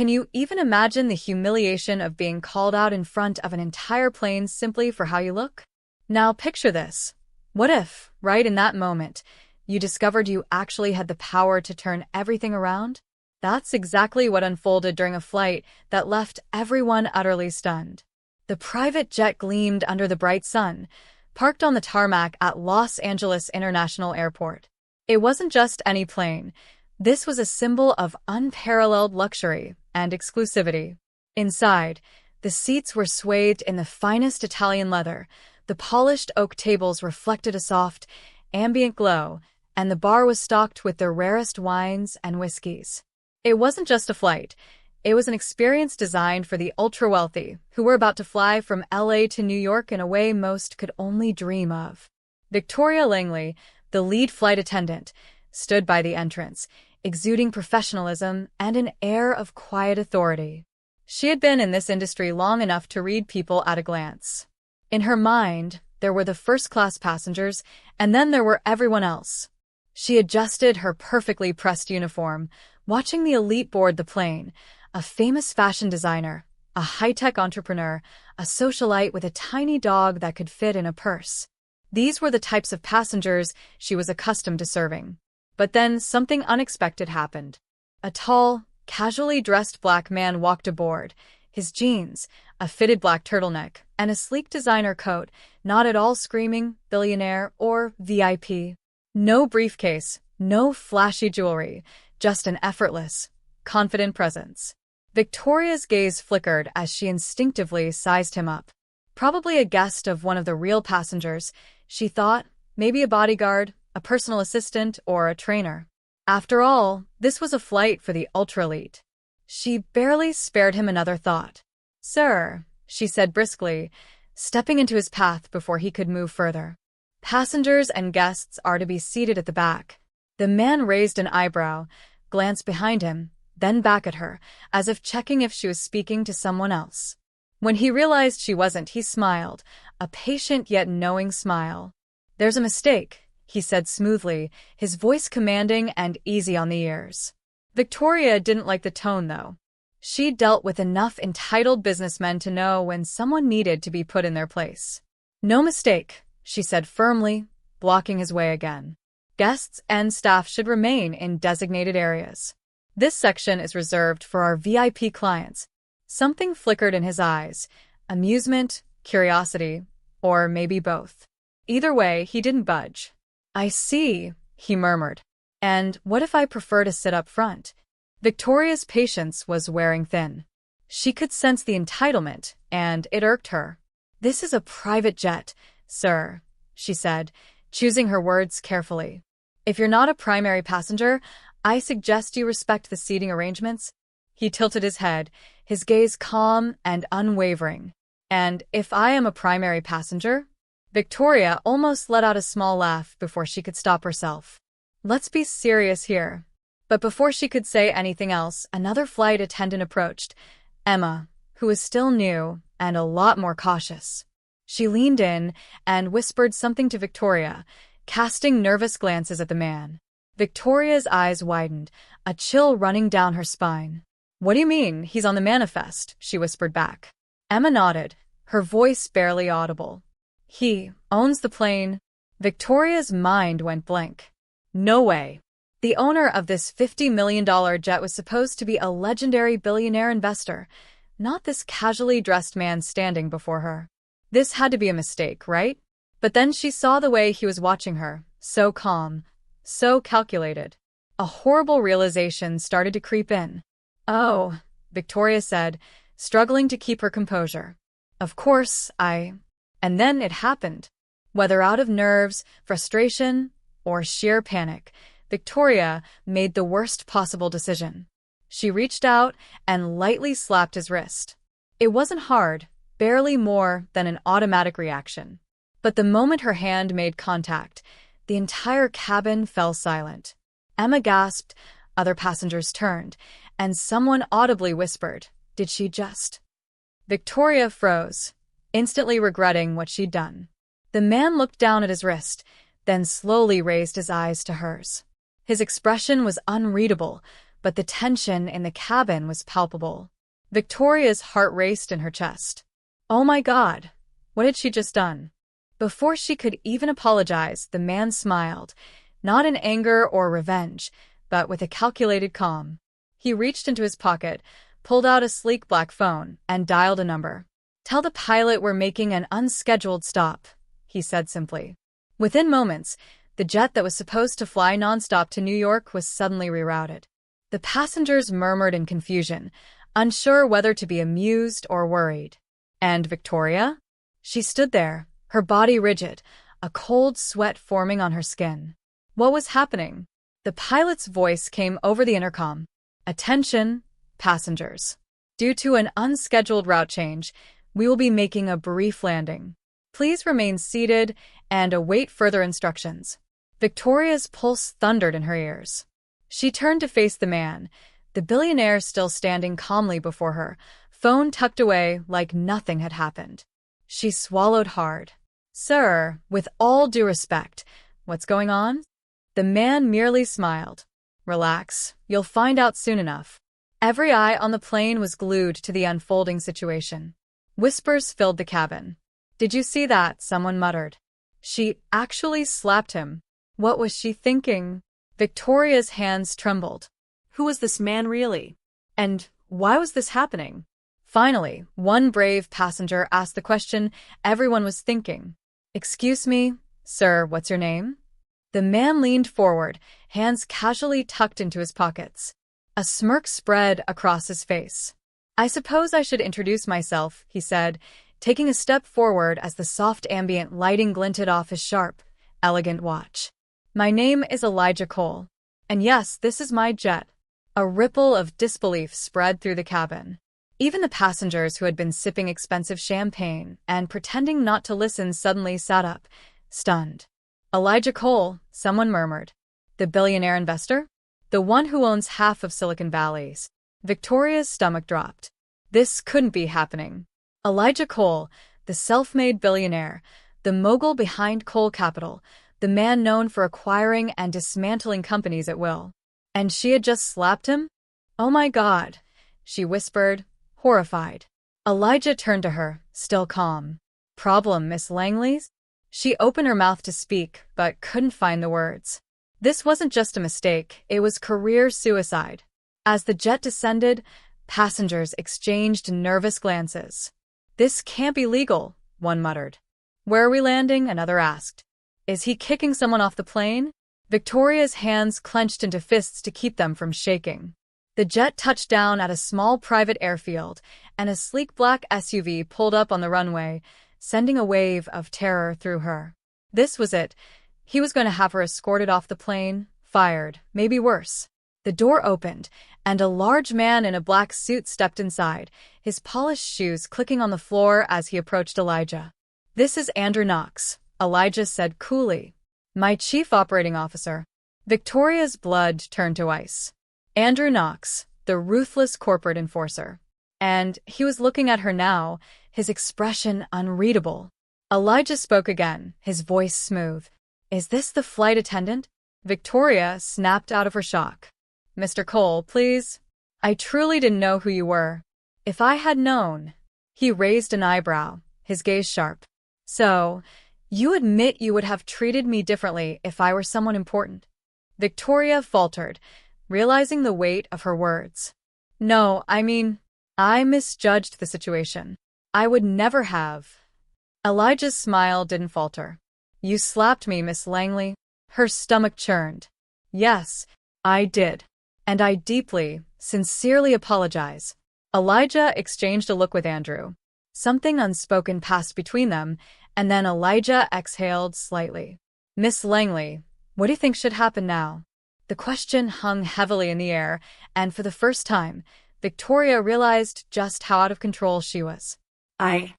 Can you even imagine the humiliation of being called out in front of an entire plane simply for how you look? Now picture this. What if, right in that moment, you discovered you actually had the power to turn everything around? That's exactly what unfolded during a flight that left everyone utterly stunned. The private jet gleamed under the bright sun, parked on the tarmac at Los Angeles International Airport. It wasn't just any plane. This was a symbol of unparalleled luxury and exclusivity. Inside, the seats were swathed in the finest Italian leather, the polished oak tables reflected a soft, ambient glow, and the bar was stocked with the rarest wines and whiskeys. It wasn't just a flight. It was an experience designed for the ultra-wealthy, who were about to fly from LA to New York in a way most could only dream of. Victoria Langley, the lead flight attendant, stood by the entrance, exuding professionalism and an air of quiet authority. She had been in this industry long enough to read people at a glance. In her mind, there were the first-class passengers, and then there were everyone else. She adjusted her perfectly pressed uniform, watching the elite board the plane, a famous fashion designer, a high-tech entrepreneur, a socialite with a tiny dog that could fit in a purse. These were the types of passengers she was accustomed to serving. But then something unexpected happened. A tall, casually dressed black man walked aboard, his jeans, a fitted black turtleneck, and a sleek designer coat, not at all screaming billionaire or VIP. No briefcase, no flashy jewelry, just an effortless, confident presence. Victoria's gaze flickered as she instinctively sized him up. Probably a guest of one of the real passengers, she thought, maybe a bodyguard, a personal assistant, or a trainer. After all, this was a flight for the ultra-elite. She barely spared him another thought. "Sir," she said briskly, stepping into his path before he could move further. "Passengers and guests are to be seated at the back." The man raised an eyebrow, glanced behind him, then back at her, as if checking if she was speaking to someone else. When he realized she wasn't, he smiled, a patient yet knowing smile. "There's a mistake," he said smoothly, his voice commanding and easy on the ears. Victoria didn't like the tone, though. She dealt with enough entitled businessmen to know when someone needed to be put in their place. "No mistake," she said firmly, blocking his way again. "Guests and staff should remain in designated areas. This section is reserved for our VIP clients." Something flickered in his eyes, amusement, curiosity, or maybe both. Either way, he didn't budge. "I see," he murmured. "And what if I prefer to sit up front?" Victoria's patience was wearing thin. She could sense the entitlement, and it irked her. "This is a private jet, sir," she said, choosing her words carefully. "If you're not a primary passenger, I suggest you respect the seating arrangements." He tilted his head, his gaze calm and unwavering. "And if I am a primary passenger?" Victoria almost let out a small laugh before she could stop herself. "Let's be serious here." But before she could say anything else, another flight attendant approached, Emma, who was still new and a lot more cautious. She leaned in and whispered something to Victoria, casting nervous glances at the man. Victoria's eyes widened, a chill running down her spine. "What do you mean, he's on the manifest?" she whispered back. Emma nodded, her voice barely audible. "He owns the plane." Victoria's mind went blank. No way. The owner of this $50 million jet was supposed to be a legendary billionaire investor, not this casually dressed man standing before her. This had to be a mistake, right? But then she saw the way he was watching her, so calm, so calculated. A horrible realization started to creep in. "Oh," Victoria said, struggling to keep her composure. "Of course, And then it happened. Whether out of nerves, frustration, or sheer panic, Victoria made the worst possible decision. She reached out and lightly slapped his wrist. It wasn't hard, barely more than an automatic reaction. But the moment her hand made contact, the entire cabin fell silent. Emma gasped, other passengers turned, and someone audibly whispered, "Did she just?" Victoria froze, instantly regretting what she'd done. The man looked down at his wrist, then slowly raised his eyes to hers. His expression was unreadable, but the tension in the cabin was palpable. Victoria's heart raced in her chest. Oh my God, what had she just done? Before she could even apologize, the man smiled, not in anger or revenge, but with a calculated calm. He reached into his pocket, pulled out a sleek black phone, and dialed a number. "Tell the pilot we're making an unscheduled stop," he said simply. Within moments, the jet that was supposed to fly nonstop to New York was suddenly rerouted. The passengers murmured in confusion, unsure whether to be amused or worried. And Victoria? She stood there, her body rigid, a cold sweat forming on her skin. What was happening? The pilot's voice came over the intercom. "Attention, passengers. Due to an unscheduled route change, we will be making a brief landing. Please remain seated and await further instructions." Victoria's pulse thundered in her ears. She turned to face the man, the billionaire still standing calmly before her, phone tucked away like nothing had happened. She swallowed hard. "Sir, with all due respect, what's going on?" The man merely smiled. "Relax, you'll find out soon enough." Every eye on the plane was glued to the unfolding situation. Whispers filled the cabin. "Did you see that?" someone muttered. "She actually slapped him." What was she thinking? Victoria's hands trembled. Who was this man really? And why was this happening? Finally, one brave passenger asked the question everyone was thinking. "Excuse me, sir, what's your name?" The man leaned forward, hands casually tucked into his pockets. A smirk spread across his face. "I suppose I should introduce myself," he said, taking a step forward as the soft ambient lighting glinted off his sharp, elegant watch. "My name is Elijah Cole. And yes, this is my jet." A ripple of disbelief spread through the cabin. Even the passengers who had been sipping expensive champagne and pretending not to listen suddenly sat up, stunned. "Elijah Cole," someone murmured. "The billionaire investor? The one who owns half of Silicon Valley's." Victoria's stomach dropped. This couldn't be happening. Elijah Cole, the self-made billionaire, the mogul behind Cole Capital, the man known for acquiring and dismantling companies at will. And she had just slapped him? "Oh my God," she whispered, horrified. Elijah turned to her, still calm. "Problem, Miss Langley's?" She opened her mouth to speak, but couldn't find the words. This wasn't just a mistake, it was career suicide. As the jet descended, passengers exchanged nervous glances. "This can't be legal," one muttered. "Where are we landing?" another asked. "Is he kicking someone off the plane?" Victoria's hands clenched into fists to keep them from shaking. The jet touched down at a small private airfield, and a sleek black SUV pulled up on the runway, sending a wave of terror through her. This was it. He was going to have her escorted off the plane, fired, maybe worse. The door opened, and a large man in a black suit stepped inside, his polished shoes clicking on the floor as he approached Elijah. "This is Andrew Knox," Elijah said coolly. "My chief operating officer." Victoria's blood turned to ice. Andrew Knox, the ruthless corporate enforcer. And he was looking at her now, his expression unreadable. Elijah spoke again, his voice smooth. "Is this the flight attendant?" Victoria snapped out of her shock. "Mr. Cole, please. I truly didn't know who you were. If I had known." He raised an eyebrow, his gaze sharp. "So, you admit you would have treated me differently if I were someone important?" Victoria faltered, realizing the weight of her words. "No, I misjudged the situation. I would never have." Elijah's smile didn't falter. "You slapped me, Miss Langley." Her stomach churned. "Yes, I did. And I deeply, sincerely apologize." Elijah exchanged a look with Andrew. Something unspoken passed between them, and then Elijah exhaled slightly. "Miss Langley, what do you think should happen now?" The question hung heavily in the air, and for the first time, Victoria realized just how out of control she was. I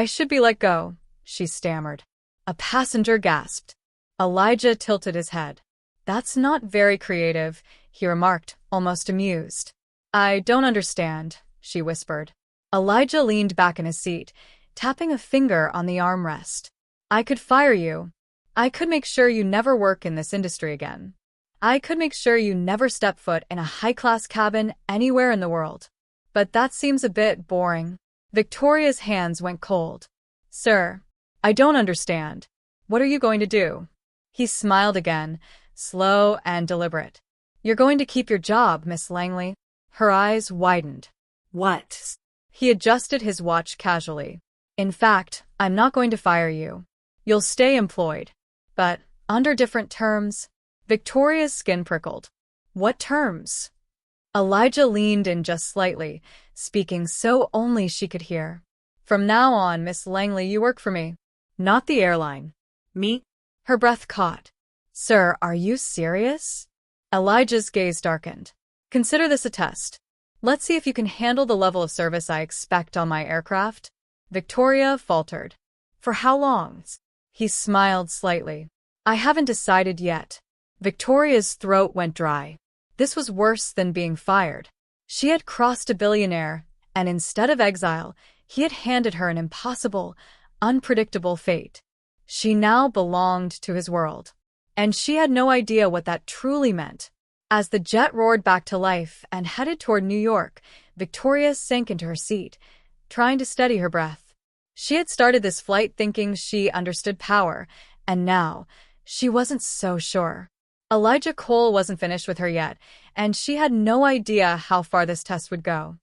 should be let go," she stammered. A passenger gasped. Elijah tilted his head. "That's not very creative," he remarked, almost amused. "I don't understand," she whispered. Elijah leaned back in his seat, tapping a finger on the armrest. "I could fire you. I could make sure you never work in this industry again." I could make sure you never step foot in a high-class cabin anywhere in the world. But that seems a bit boring. Victoria's hands went cold. Sir, I don't understand. What are you going to do? He smiled again, slow and deliberate. You're going to keep your job, Miss Langley. Her eyes widened. What? He adjusted his watch casually. In fact, I'm not going to fire you. You'll stay employed. But, under different terms. Victoria's skin prickled. What terms? Elijah leaned in just slightly, speaking so only she could hear. From now on, Miss Langley, you work for me. Not the airline. Me? Her breath caught. Sir, are you serious? Elijah's gaze darkened. Consider this a test. Let's see if you can handle the level of service I expect on my aircraft. Victoria faltered. For how long? He smiled slightly. I haven't decided yet. Victoria's throat went dry. This was worse than being fired. She had crossed a billionaire, and instead of exile, he had handed her an impossible, unpredictable fate. She now belonged to his world. And she had no idea what that truly meant. As the jet roared back to life and headed toward New York, Victoria sank into her seat, trying to steady her breath. She had started this flight thinking she understood power, and now, she wasn't so sure. Elijah Cole wasn't finished with her yet, and she had no idea how far this test would go.